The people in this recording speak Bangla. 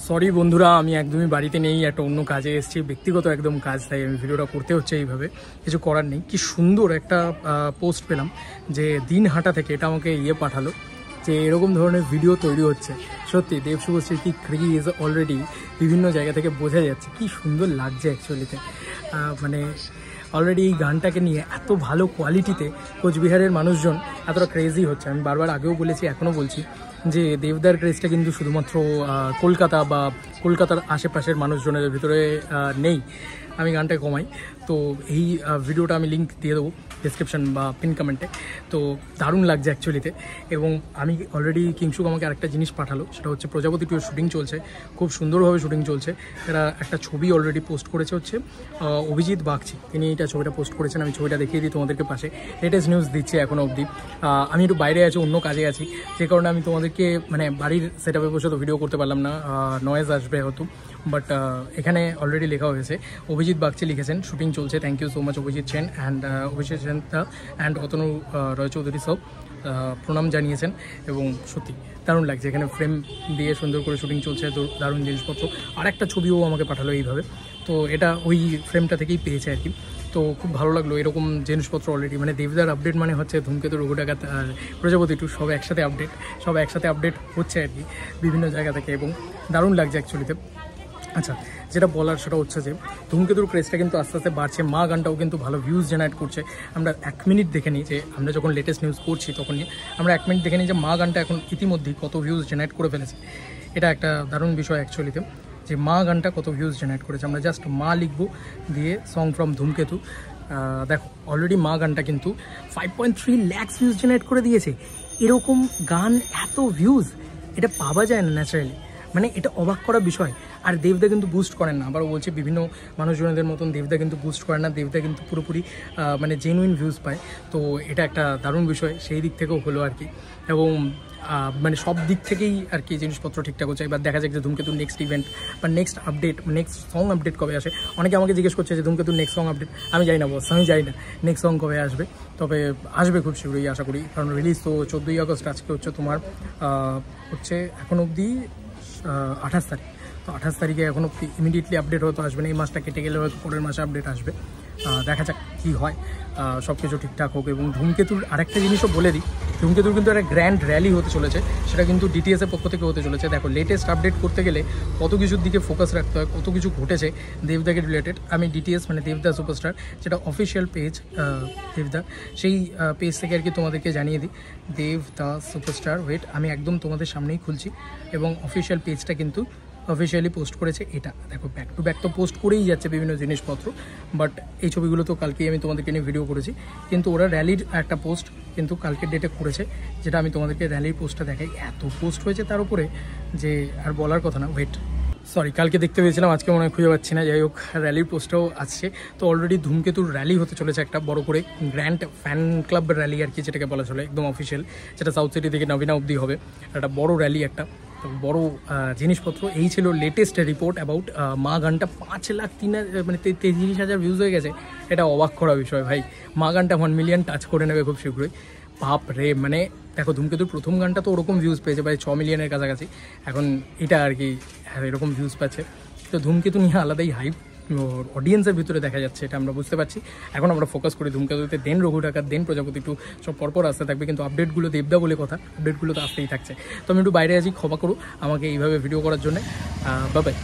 সরি বন্ধুরা, আমি একদমই বাড়িতে নেই, একটা অন্য কাজে এসেছি, ব্যক্তিগত একদম কাজ, তাই আমি ভিডিওটা করতে হচ্ছে এইভাবে, কিছু করার নেই। কি সুন্দর একটা পোস্ট পেলাম যে দিনহাটা থেকে, এটা আমাকে পাঠালো যে এরকম ধরনের ভিডিও তৈরি হচ্ছে। সত্যি দেব শুভশ্রীর কি ক্রেজ অলরেডি বিভিন্ন জায়গা থেকে বোঝা যাচ্ছে, কি সুন্দর লাগছে অ্যাকচুয়ালিতে। মানে অলরেডি এই গানটাকে নিয়ে এত ভালো কোয়ালিটিতে কোচবিহারের মানুষজন এতটা ক্রেজি হচ্ছে। আমি বারবার আগেও বলেছি, এখনও বলছি যে দেবদার ক্রেজটা কিন্তু শুধুমাত্র কলকাতা বা কলকাতার আশেপাশের মানুষজনের ভিতরে নেই। আমি গানটা কমাই, তো এই ভিডিওটা আমি লিঙ্ক দিয়ে দেবো ডিসক্রিপশন বা পিন কমেন্টে। তো দারুণ লাগছে অ্যাকচুয়ালিতে। এবং আমি অলরেডি কিংশুক আমাকে আরেকটা জিনিস পাঠালো, সেটা হচ্ছে প্রজাপতি 2 শুটিং চলছে, খুব সুন্দরভাবে শুটিং চলছে। এরা একটা ছবি অলরেডি পোস্ট করেছে, হচ্ছে অভিজিৎ বাগচি, তিনি এটা ছবিটা পোস্ট করেছেন। আমি ছবিটা দেখিয়ে দিই তোমাদেরকে পাশে। লেটেস্ট নিউজ দিচ্ছে এখনও অবধি। আমি একটু বাইরে আছি, অন্য কাজে আছি, যে কারণে আমি তোমাদেরকে মানে বাড়ির সেট আপে বসে তো ভিডিও করতে পারলাম না, নয়েজ আসবে হয়তো। বাট এখানে অলরেডি লেখা হয়েছে, অভিজিৎ বাগচি লিখেছেন, শুটিং চলছে। Thank you so much Abhijit Sen and Atanu Roychowdhury সব প্রণাম জানিয়েছেন। এবং সত্যি দারুণ লাগছে, এখানে ফ্রেম দিয়ে সুন্দর করে শুটিং চলছে, দারুণ জিনিসপত্র। আর একটা ছবিও আমাকে পাঠালো এইভাবে, তো এটা ওই ফ্রেমটা থেকেই পেয়েছে আর কি। তো খুব ভালো লাগলো এরকম জিনিসপত্র অলরেডি। মানে দেবদার আপডেট মানে হচ্ছে ধূমকেতু, রঘু ডাকাত আর প্রজাপতি 2 সব একসাথে আপডেট হচ্ছে আর কি বিভিন্ন জায়গা থেকে, এবং দারুণ লাগছে অ্যাকচুয়ালিতে। আচ্ছা, যেটা বলার সেটা হচ্ছে যে ধূমকেতুর ক্রেজটা কিন্তু আস্তে আস্তে বাড়ছে। মা গানটাও কিন্তু ভালো ভিউজ জেনারেট করছে। আমরা 1 মিনিট দেখে নিই, যে আমরা যখন লেটেস্ট নিউজ করছি তখনই আমরা 1 মিনিট দেখে নিই যে মা গানটা এখন ইতিমধ্যেই কত ভিউজ জেনারেট করে ফেলেছে। এটা একটা দারুণ বিষয় অ্যাকচুয়ালিতে, যে মা গানটা কত ভিউজ জেনারেট করেছে। আমরা জাস্ট মা লিখবো, দিয়ে সং ফ্রম ধূমকেতু, দেখো অলরেডি মা গানটা কিন্তু 5.3 লাখ ভিউজ জেনারেট করে দিয়েছে। এরকম গান এত ভিউজ এটা পাওয়া যায় না ন্যাচারালি, মানে এটা অবাক করা বিষয়। আর দেবদা কিন্তু বুস্ট করেন না, আবারও বলছে বিভিন্ন মানুষজনদের মতন দেবদা কিন্তু বুস্ট করেন না, দেবদা কিন্তু পুরোপুরি মানে জেনুইন ভিউজ পায়। তো এটা একটা দারুণ বিষয়, সেই দিক থেকেও হলো আর কি। এবং মানে সব দিক থেকেই আর কি জিনিসপত্র ঠিকঠাক হচ্ছে। এবার দেখা যাক যে ধূমকেতুর নেক্সট ইভেন্ট বা next update, next song update কবে আসে। অনেকে আমাকে জিজ্ঞেস করছে যে ধূমকেতুর নেক্সট সং আপডেট, আমি জানি না বস, আমি জানি না নেক্সট সং কবে আসবে, তবে আসবে খুব শীঘ্রই আশা করি। কারণ রিলিজ তো 14ই আগস্ট, আজকে হচ্ছে তোমার হচ্ছে এখন অবধি 28 তারিখ। তো 28 তারিখে এখন অব্দি ইমিডিয়েটলি আপডেট হয়তো আসবে না, এই মাসটা কেটে গেলে হয়তো পরের মাসে আপডেট আসবে। দেখা যাক কী হয়, সব কিছু ঠিকঠাক হোক। এবং ধূমকেতুর আরেকটা জিনিসও বলে দিই, ধূমকেতুর কিন্তু একটা গ্র্যান্ড র্যালি হতে চলেছে, সেটা কিন্তু ডিটিএসের পক্ষ থেকে হতে চলেছে। দেখো লেটেস্ট আপডেট করতে গেলে কত কিছুর দিকে ফোকাস রাখতে হয়, কত কিছু ঘটেছে দেবদাকে রিলেটেড। আমি ডিটিএস মানে দেবদা সুপারস্টার, যেটা অফিসিয়াল পেজ দেবদা, সেই পেজ থেকে আর কি তোমাদেরকে জানিয়ে দিই। দেবদা সুপারস্টার, ওয়েট আমি একদম তোমাদের সামনেই খুলছি, এবং অফিসিয়াল পেজটা কিন্তু অফিসিয়ালি পোস্ট করেছে। এটা দেখো ব্যাক টু ব্যাক তো পোস্ট করেই যাচ্ছে বিভিন্ন জিনিসপত্র, বাট এই ছবিগুলো তো কালকেই আমি তোমাদেরকে নিয়ে ভিডিও করেছি, কিন্তু ওরা র্যালির একটা পোস্ট কিন্তু কালকের ডেটে করেছে, যেটা আমি তোমাদেরকে র্যালির পোস্টটা দেখাই। এত পোস্ট হয়েছে তার উপরে যে আর বলার কথা না। ওয়েট, সরি, কালকে দেখতে পেয়েছিলাম, আজকে মনে হয় খুঁজে পাচ্ছি না। যাই হোক, র্যালির পোস্টটাও আসছে। তো অলরেডি ধূমকেতুর র্যালি হতে চলেছে, একটা বড় করে গ্র্যান্ড ফ্যান ক্লাব র্যালি আর কি, যেটাকে বলা চলে, একদম অফিসিয়াল, যেটা সাউথ সিটি থেকে নবীনা অবধি হবে। একটা বড় র্যালি, একটা বড় জিনিসপত্র। এই ছিল লেটেস্ট রিপোর্ট অ্যাবাউট মা গানটা। 5,33,000 ভিউজ হয়ে গেছে, এটা অবাক করা বিষয় ভাই। মা গানটা 1 মিলিয়ন টাচ করে নেবে খুব শীঘ্রই। বাপ রে, মানে দেখো ধূমকেতুর প্রথম গানটা তো ওরকম ভিউজ পেয়েছে প্রায় 6 মিলিয়নের কাছাকাছি, এখন এটা আর কি এরকম ভিউজ পাচ্ছে। তো ধূমকেতু নিয়ে আলাদাই হাইপ অডিয়েন্সের ভিতরে দেখা যাচ্ছে, এটা আমরা বুঝতে পারছি। এখন আমরা ফোকাস করি ধূমকেতুতে, দেন রঘু ডাকাত, দেন প্রজাপতি 2, সব পরপর আসতে থাকবে। কিন্তু আপডেটগুলো দেবদা বলে কথা, আপডেটগুলো তো আসতেই থাকছে। তো আমি একটু বাইরে আছি, ক্ষমা করো আমাকে এইভাবে ভিডিও করার জন্য। Bye bye.